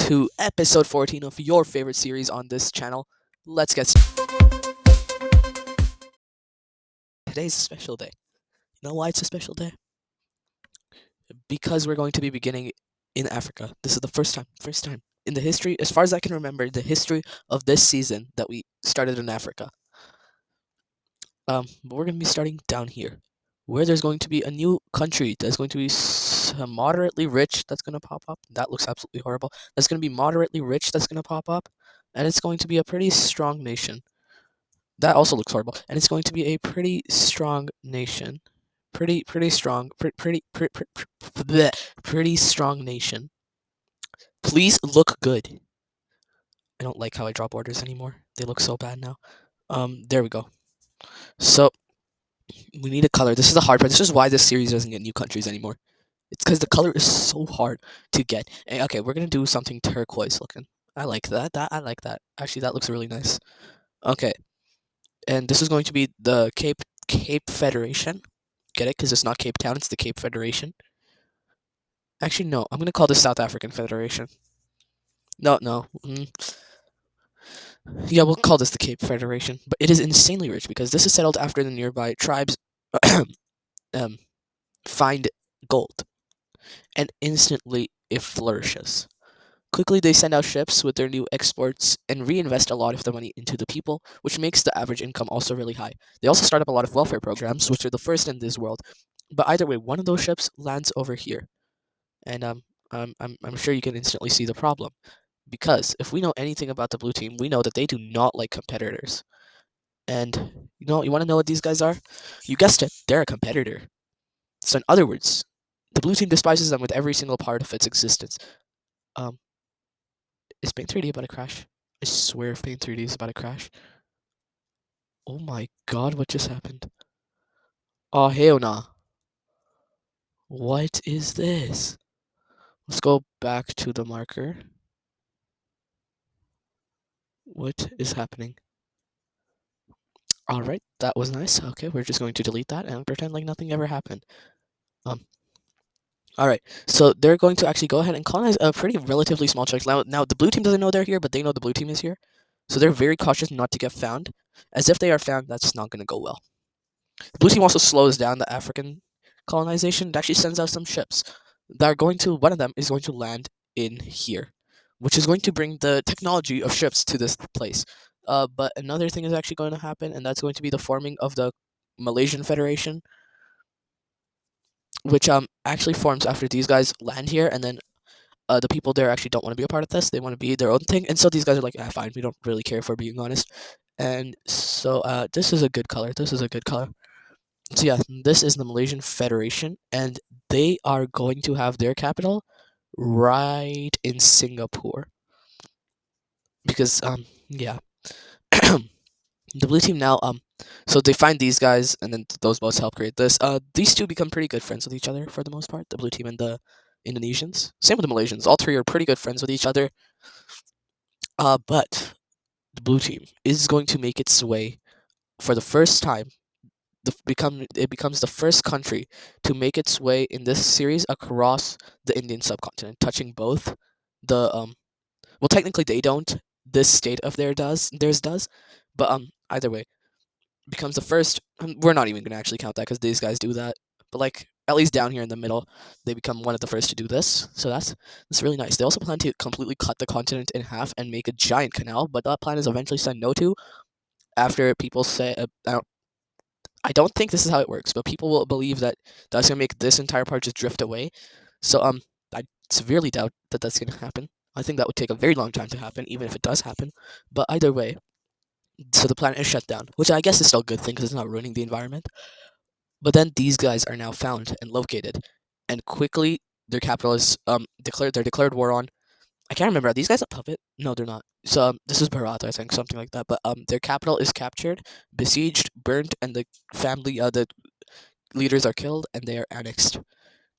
to episode 14 of your favorite series on this channel. Let's get Today's a special day. You know why it's a special day? Because we're going to be beginning in Africa. This is the first time in the history, as far as I can remember, the history of this season that we started in Africa. But we're going to be starting down here, where there's going to be a new country that's going to be moderately rich that's going to pop up. That looks absolutely horrible. That's going to be moderately rich that's going to pop up, and it's going to be a pretty strong nation. That also looks horrible, and it's going to be a pretty strong nation. Pretty strong. Pretty strong nation. Please look good. I don't like how I draw borders anymore. They look so bad now. There we go. So we need a color. This is the hard part. This is why this series doesn't get new countries anymore. It's because the color is so hard to get. And, okay, we're gonna do something turquoise looking. I like that. I like that. Actually, that looks really nice. Okay, and this is going to be the Cape Federation. Get it? Because it's not Cape Town. It's the Cape Federation. Actually, no. I'm gonna call this South African Federation. No. Yeah, we'll call this the Cape Federation. But it is insanely rich because this is settled after the nearby tribes find gold, and instantly it flourishes. Quickly, they send out ships with their new exports and reinvest a lot of the money into the people, which makes the average income also really high. They also start up a lot of welfare programs, which are the first in this world. But either way, one of those ships lands over here, and I'm sure you can instantly see the problem. Because if we know anything about the blue team, we know that they do not like competitors. And you want to know what these guys are? You guessed it, they're a competitor. So in other words, the blue team despises them with every single part of its existence. Is Paint 3D about to crash? I swear if Paint 3D is about to crash. Oh my god, what just happened? Oh, hell nah. What is this? Let's go back to the marker. What is happening? Alright, that was nice. Okay, we're just going to delete that and pretend like nothing ever happened. Alright, so they're going to actually go ahead and colonize a pretty relatively small chunk. Now, the blue team doesn't know they're here, but they know the blue team is here. So they're very cautious not to get found. As if they are found, that's not going to go well. The blue team also slows down the African colonization. It actually sends out some ships that are going to, one of them is going to land in here, which is going to bring the technology of ships to this place. But another thing is actually going to happen, and that's going to be the forming of the Malaysian Federation, which actually forms after these guys land here, and then the people there actually don't want to be a part of this. They want to be their own thing, and so these guys are like, fine, we don't really care, if we're being honest. And so this is a good color. This is a good color. So yeah, this is the Malaysian Federation, and they are going to have their capital right in Singapore. Because yeah. The blue team now so they find these guys, and then those boats help create this. These two become pretty good friends with each other for the most part, the blue team and the Indonesians. Same with the Malaysians. All three are pretty good friends with each other. But the blue team is going to make its way for the first time. It becomes the first country to make its way in this series across the Indian subcontinent, touching both the well, technically they don't. This state of theirs does, but either way, becomes the first. We're not even gonna actually count that because these guys do that, but like at least down here in the middle, they become one of the first to do this. So that's really nice. They also plan to completely cut the continent in half and make a giant canal, but that plan is eventually said no to after people say I don't think this is how it works, but people will believe that that's gonna make this entire part just drift away. So I severely doubt that that's gonna happen. I think that would take a very long time to happen, even if it does happen. But either way, so the planet is shut down, which I guess is still a good thing because it's not ruining the environment. But then these guys are now found and located, and quickly their capital is declared. They're declared war on. I can't remember. Are these guys a puppet? No, they're not. So this is Bharat, I think, something like that. But their capital is captured, besieged, burnt, and the leaders are killed, and they are annexed,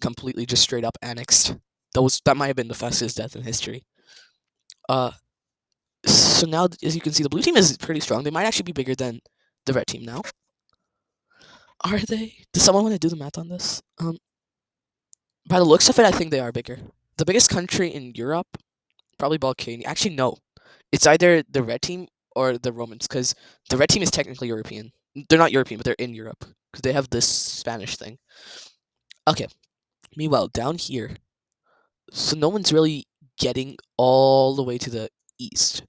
completely, just straight up annexed. That might have been the fastest death in history. So now, as you can see, the blue team is pretty strong. They might actually be bigger than the red team now. Are they? Does someone want to do the math on this? By the looks of it, I think they are bigger. The biggest country in Europe, probably Balkania. Actually, no. It's either the red team or the Romans, because the red team is technically European. They're not European, but they're in Europe because they have this Spanish thing. Okay. Meanwhile, down here, so no one's really getting all the way to the east,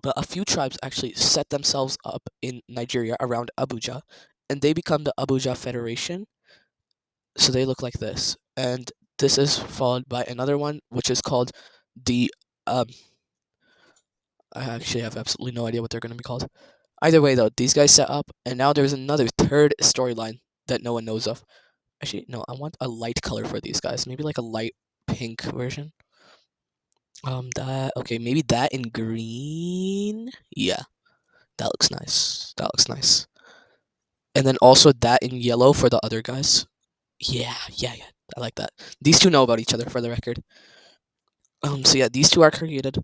but a few tribes actually set themselves up in Nigeria around Abuja, and they become the Abuja Federation. So they look like this, and this is followed by another one, which is called the um. I actually have absolutely no idea what they're going to be called. Either way, though, these guys set up, and now there's another third storyline that no one knows of. Actually, no, I want a light color for these guys. Maybe like a light pink version. That okay, maybe that in green. Yeah, that looks nice. That looks nice. And then also that in yellow for the other guys. Yeah, yeah, yeah. I like that. These two know about each other, for the record. So yeah, these two are created.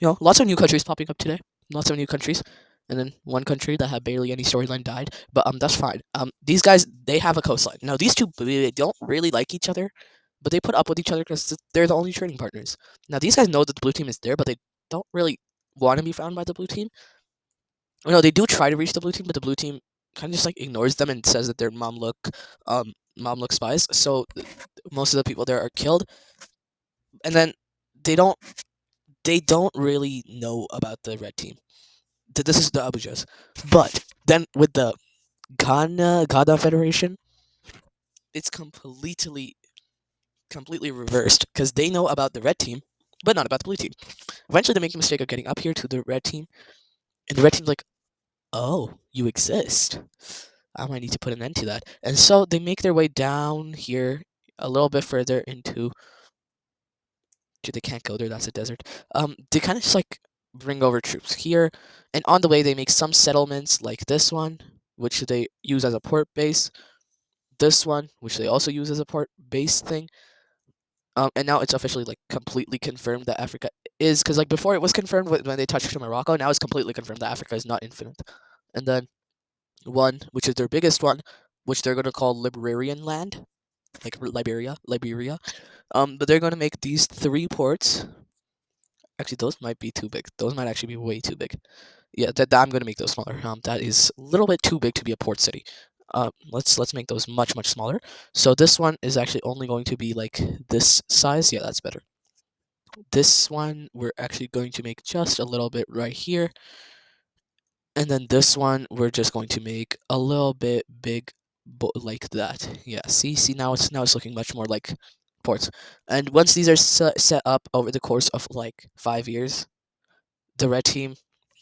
Lots of new countries popping up today. Lots of new countries, and then one country that had barely any storyline died. But that's fine. These guys, they have a coastline. Now these two, they don't really like each other, but they put up with each other because they're the only trading partners. Now these guys know that the blue team is there, but they don't really want to be found by the blue team. No, they do try to reach the blue team, but the blue team kind of just like ignores them and says that they're Mamluk spies. So most of the people there are killed, and then they don't they don't really know about the red team. This is the Abujas. But then with the Ghana Federation, it's completely reversed because they know about the red team, but not about the blue team. Eventually, they make the mistake of getting up here to the red team, and the red team's like, "Oh, you exist. I might need to put an end to that." And so they make their way down here a little bit further into. They can't go there. That's a desert. They kind of just like bring over troops here, and on the way they make some settlements like this one, which they use as a port base. This one, which they also use as a port base thing. And now it's officially like completely confirmed that Africa is, because like before it was confirmed when they touched Morocco. Now it's completely confirmed that Africa is not infinite. And then one, which is their biggest one, which they're gonna call Liberian land, like Liberia. But they're gonna make these three ports. Actually, those might be too big. Those might actually be way too big. Yeah, that I'm gonna make those smaller. That is a little bit too big to be a port city. Let's make those much smaller. So this one is actually only going to be like this size. Yeah, that's better. This one we're actually going to make just a little bit right here, and then this one we're just going to make a little bit big, like that. Yeah, see now it's looking much more like ports. And once these are set up over the course of like 5 years, the red team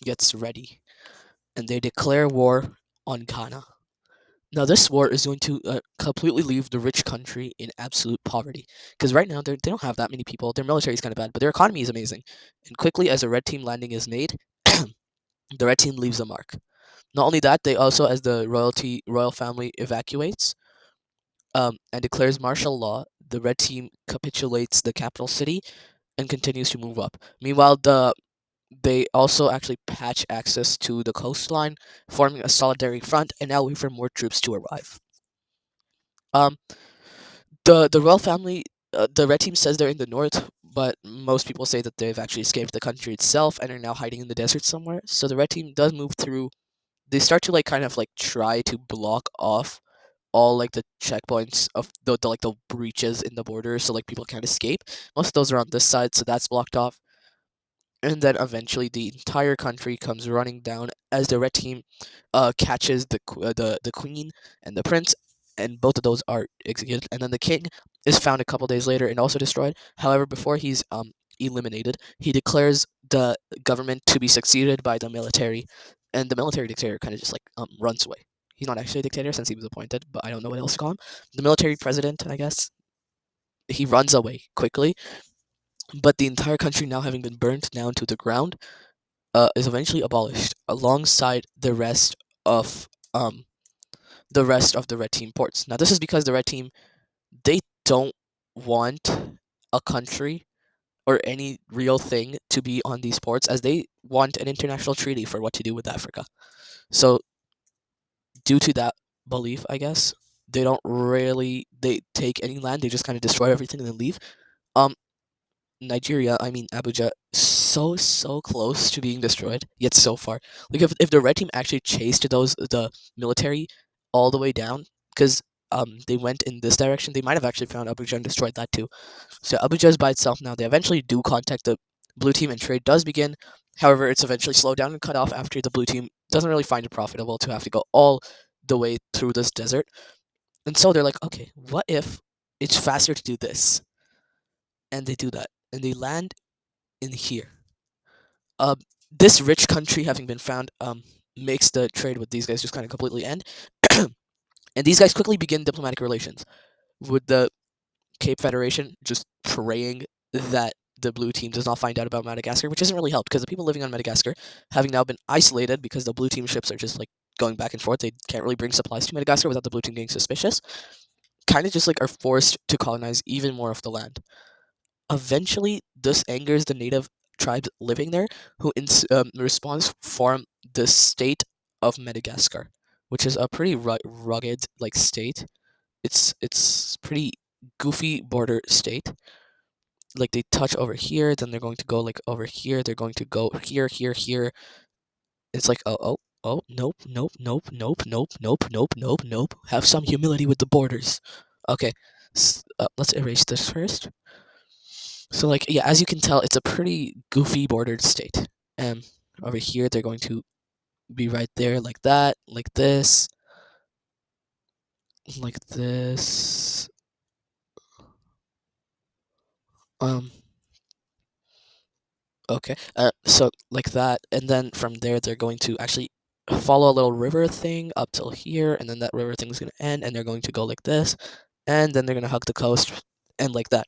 gets ready and they declare war on Ghana. Now, this war is going to completely leave the rich country in absolute poverty. Because right now, they don't have that many people. Their military is kind of bad, but their economy is amazing. And quickly, as a red team landing is made, the red team leaves a mark. Not only that, they also, as the royal family evacuates and declares martial law, the red team capitulates the capital city and continues to move up. Meanwhile, they also actually patch access to the coastline, forming a solidarity front, and now wait for more troops to arrive. Um, the royal family, the red team says they're in the north, but most people say that they've actually escaped the country itself and are now hiding in the desert somewhere. So the red team does move through. They start to like kind of like try to block off all like the checkpoints of the like the breaches in the border, so like people can't escape. Most of those are on this side, so that's blocked off. And then eventually the entire country comes running down as the red team catches the queen and the prince, and both of those are executed. And then the king is found a couple days later and also destroyed. However, before he's eliminated, he declares the government to be succeeded by the military, and the military dictator kind of just like runs away. He's not actually a dictator since he was appointed, but I don't know what else to call him. The military president, I guess. He runs away quickly, but the entire country now having been burnt down to the ground is eventually abolished alongside of um the rest of the red team ports. Now this is because the red team, they don't want a country or any real thing to be on these ports, as they want an international treaty for what to do with Africa. So due to that belief, I guess, they don't really they take any land, they just kind of destroy everything and then leave. Um Nigeria, I mean Abuja, so close to being destroyed, yet so far. Like if the red team actually chased the military all the way down, because they went in this direction, they might have actually found Abuja and destroyed that too. So Abuja is by itself now. They eventually do contact the blue team, and trade does begin. However, it's eventually slowed down and cut off after the blue team doesn't really find it profitable to have to go all the way through this desert. And so they're like, okay, what if it's faster to do this? And they do that, and they land in here. Uh, this rich country having been found makes the trade with these guys just kind of completely end, and these guys quickly begin diplomatic relations with the Cape Federation, just praying that the blue team does not find out about Madagascar, which isn't really helped because the people living on Madagascar, having now been isolated because the blue team ships are just like going back and forth, they can't really bring supplies to Madagascar without the blue team getting suspicious. Kind of just like are forced to colonize even more of the land. Eventually, this angers the native tribes living there, who in response form the state of Madagascar, which is a pretty rugged like state. It's pretty goofy border state. Like they touch over here, then they're going to go like over here. They're going to go here, here, here. It's like nope, nope, nope, nope, nope, nope, nope, nope, nope. Have some humility with the borders. Okay, let's erase this first. So like yeah, as you can tell, it's a pretty goofy bordered state. And over here, they're going to be right there like that, like this, like this. Um, Okay. So like that, and then from there they're going to actually follow a little river thing up till here, and then that river thing is going to end, and they're going to go like this, and then they're going to hug the coast, and like that.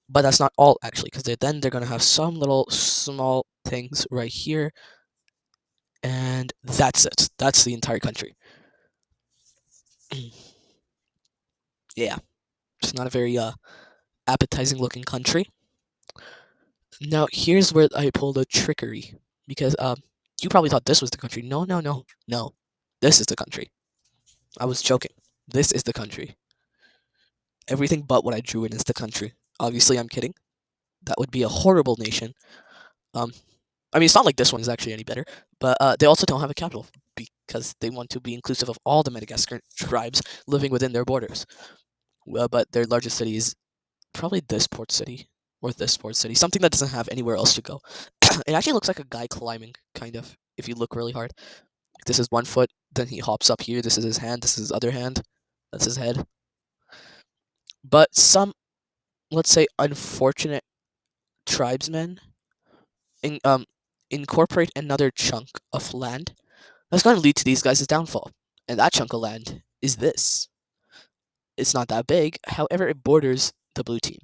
But that's not all actually, because they're going to have some little small things right here, and that's it. That's the entire country. Yeah, it's not a very appetizing looking country. Now here's where I pulled a trickery, because you probably thought this was the country. No, no, no, no. This is the country. I was joking. This is the country. Everything but what I drew in is the country. Obviously, I'm kidding. That would be a horrible nation. Um, I mean, it's not like this one is actually any better, but they also don't have a capital because they want to be inclusive of all the Madagascar tribes living within their borders. Well, but their largest city is probably this port city or this port city, something that doesn't have anywhere else to go. It actually looks like a guy climbing, kind of, if you look really hard. This is one foot, then he hops up here. This is his hand. This is his other hand. That's his head. But some, let's say, unfortunate tribesmen in, incorporate another chunk of land that's going to lead to these guys' downfall. And that chunk of land is this. It's not that big, however, it borders the blue team.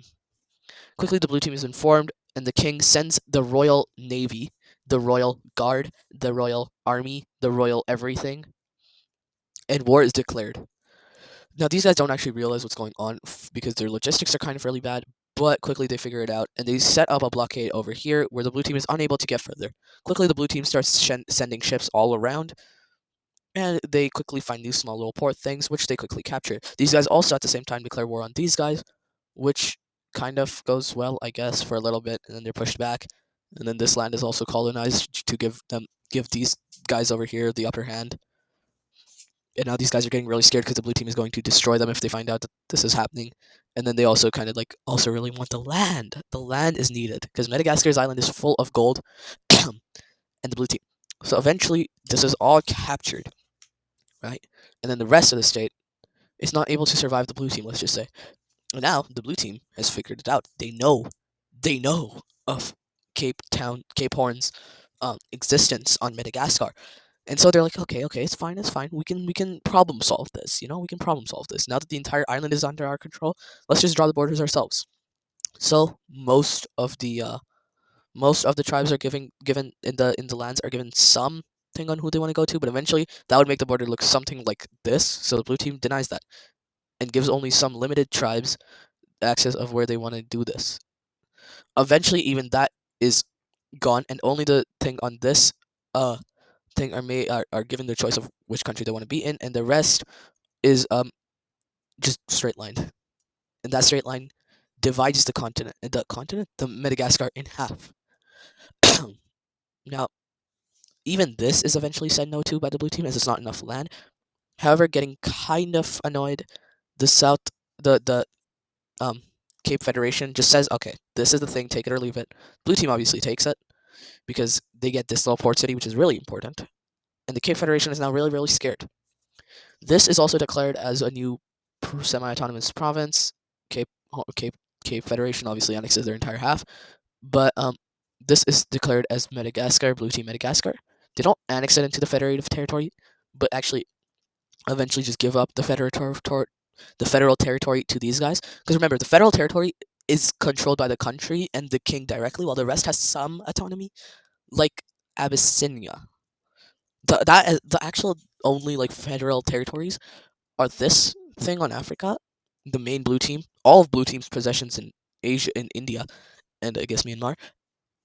Quickly, the blue team is informed, and the king sends the royal navy, the royal guard, the royal army, the royal everything, and war is declared. Now, these guys don't actually realize what's going on because their logistics are kind of really bad, but quickly they figure it out and they set up a blockade over here where the blue team is unable to get further. Quickly, the blue team starts sending ships all around, and they quickly find these small little port things, which they quickly capture. These guys also at the same time declare war on these guys, which kind of goes well, I guess, for a little bit, and then they're pushed back. And then this land is also colonized to give these guys over here the upper hand. And now these guys are getting really scared because the blue team is going to destroy them if they find out that this is happening. And then they also kind of like also really want the land. The land is needed because Madagascar's island is full of gold, and the blue team. So eventually, this is all captured, right? And then the rest of the state is not able to survive the blue team. Let's just say. And now the blue team has figured it out. They know of Cape Horn's existence on Madagascar. And so they're like, okay, okay, it's fine. We can problem solve this. We can problem solve this. Now that the entire island is under our control, let's just draw the borders ourselves. So most of the tribes are given in the lands are given some thing on who they want to go to, but eventually that would make the border look something like this. So the blue team denies that and gives only some limited tribes access of where they want to do this. Eventually, even that is gone, and only the thing on this uh thing are given the choice of which country they want to be in, and the rest is just straight lined. And that straight line divides the Madagascar in half. Now, even this is eventually said no to by the blue team as it's not enough land. However, getting kind of annoyed, the South, the um Cape Federation just says, okay, this is the thing, take it or leave it. Blue team obviously takes it because they get this little port city, which is really important, and the Cape Federation is now really, really scared. This is also declared as a new semi-autonomous province. Cape Cape Cape Federation obviously annexes their entire half, but this is declared as Madagascar, Blue Team Madagascar. They don't annex it into the federative territory, but actually eventually just give up the federal territory to these guys. Because remember, the federal territory is controlled by the country and the king directly, while the rest has some autonomy, like Abyssinia. The actual only like federal territories are this thing on Africa, the main blue team, all of blue team's possessions in Asia, in India, and I guess Myanmar,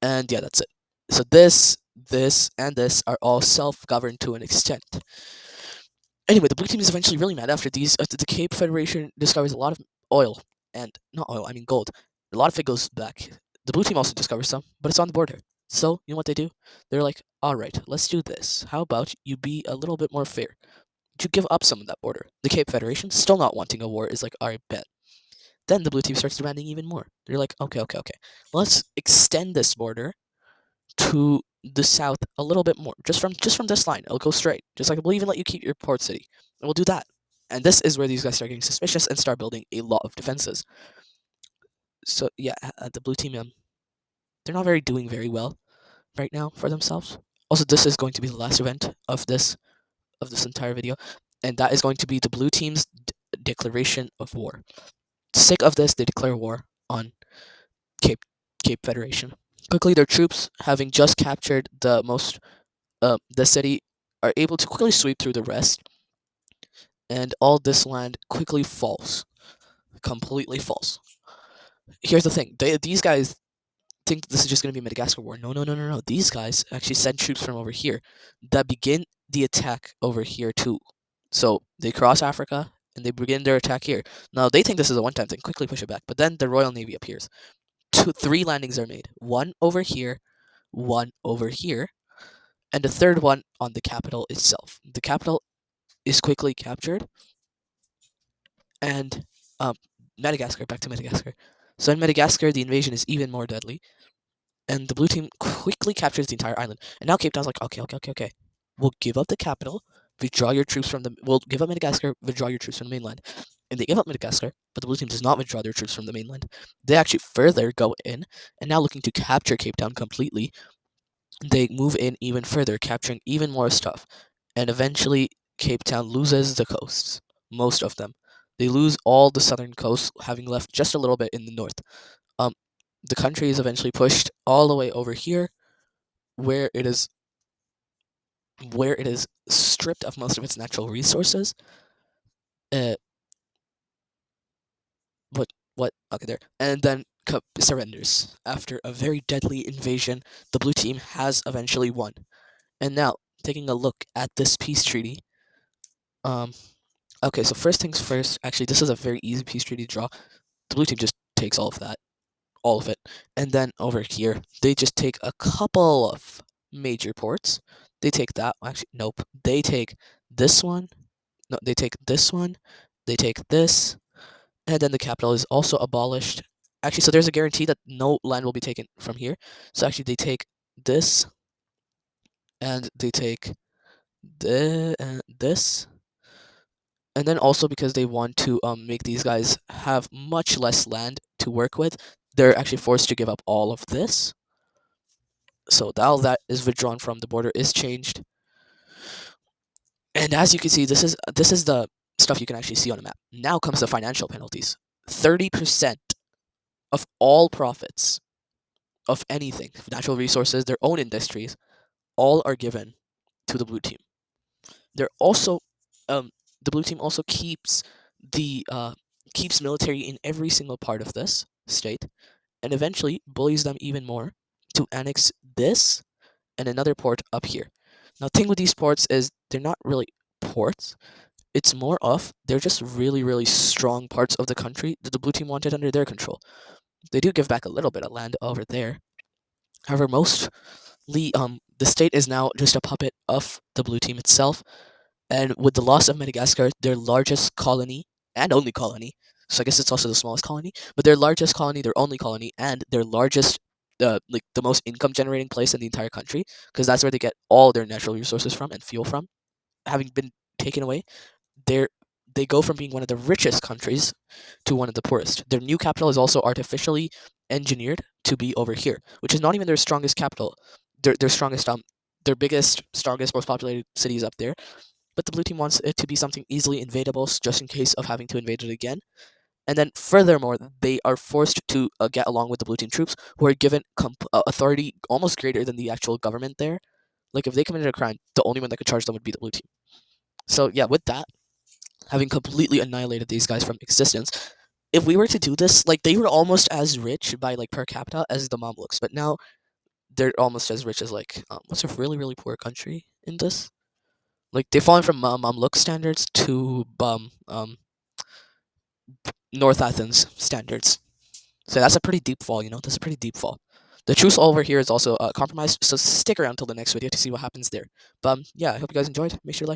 and yeah, that's it. So this, and this are all self-governed to an extent. Anyway, the blue team is eventually really mad after the Cape Federation discovers a lot of oil, and not oil, I mean gold. A lot of it goes back. The blue team also discovers some, but it's on the border. So you know what they do? They're like, all right, let's do this. How about you be a little bit more fair? You give up some of that border. The Cape Federation, still not wanting a war, is like, all right, bet. Then the blue team starts demanding even more. They're like, okay, okay, okay. Let's extend this border to the south a little bit more. Just from this line, it'll go straight. Just like we'll even let you keep your port city. And we'll do that. And this is where these guys start getting suspicious and start building a lot of defenses. So yeah, the blue team, they're not doing very well right now for themselves. Also, this is going to be the last event of this entire video, and that is going to be the blue team's declaration of war. Sick of this, they declare war on Cape Cape Federation. Quickly, their troops, having just captured the city, are able to quickly sweep through the rest, and all this land quickly falls, completely falls. Here's the thing: these guys think this is just going to be a Madagascar war. No, no, no, no, no. These guys actually send troops from over here that begin the attack over here too. So they cross Africa and they begin their attack here. Now they think this is a one-time thing. Quickly push it back, but then the Royal Navy appears. Three landings are made. One over here, one over here, and the third one on the capital itself. The capital is quickly captured, and Madagascar, back to Madagascar. So in Madagascar, the invasion is even more deadly, and the blue team quickly captures the entire island. And now Cape Town's like, okay, okay, okay, okay. We'll give up the capital, withdraw your troops from the. We'll give up Madagascar, withdraw your troops from the mainland. And they give up Madagascar, but the blue team does not withdraw their troops from the mainland. They actually further go in, and now looking to capture Cape Town completely, they move in even further, capturing even more stuff. And eventually, Cape Town loses the coasts, most of them. They lose all the southern coast, having left just a little bit in the north. Um, the country is eventually pushed all the way over here, where it is stripped of most of its natural resources. Uh, what? Okay, there, and then surrenders after a very deadly invasion. The blue team has eventually won. And now, taking a look at this peace treaty. Um, okay, so first things first. Actually, this is a very easy peace treaty to draw. The blue team just takes all of that, all of it, and then over here they just take a couple of major ports. They take that. Actually, nope. They take this one. No, they take this one. They take this, and then the capital is also abolished. Actually, so there's a guarantee that no land will be taken from here. So actually, they take this, and they take this, and then also because they want to make these guys have much less land to work with, they're actually forced to give up all of this. So now that is withdrawn from the border is changed, and as you can see, this is the stuff you can actually see on a map. Now comes the financial penalties. 30% of all profits of anything, natural resources, their own industries, all are given to the blue team. They're also the blue team also keeps military in every single part of this state, and eventually bullies them even more to annex this and another port up here. Now, thing with these ports is they're not really ports. It's more of they're just really, really strong parts of the country that the blue team wanted under their control. They do give back a little bit of land over there. However, mostly the state is now just a puppet of the blue team itself. And with the loss of Madagascar, their largest colony and only colony, so I guess it's also the smallest colony, but their largest colony, their only colony, and their largest, like the most income generating place in the entire country, because that's where they get all their natural resources from and fuel from, having been taken away, they're they go from being one of the richest countries to one of the poorest. Their new capital is also artificially engineered to be over here, which is not even their strongest capital. Their strongest their biggest, strongest, most populated city is up there. But the blue team wants it to be something easily invadable, just in case of having to invade it again. And then, furthermore, they are forced to get along with the blue team troops, who are given authority almost greater than the actual government there. Like, if they committed a crime, the only one that could charge them would be the blue team. So, yeah, with that, having completely annihilated these guys from existence, if we were to do this, like, they were almost as rich by, like, per capita as the Mamluks, but now they're almost as rich as, like, what's a really, really poor country in this? Like, they've fallen from Mamluk standards to North Athens standards. So that's a pretty deep fall, That's a pretty deep fall. The truce over here is also compromised, so stick around till the next video to see what happens there. But yeah, I hope you guys enjoyed. Make sure to like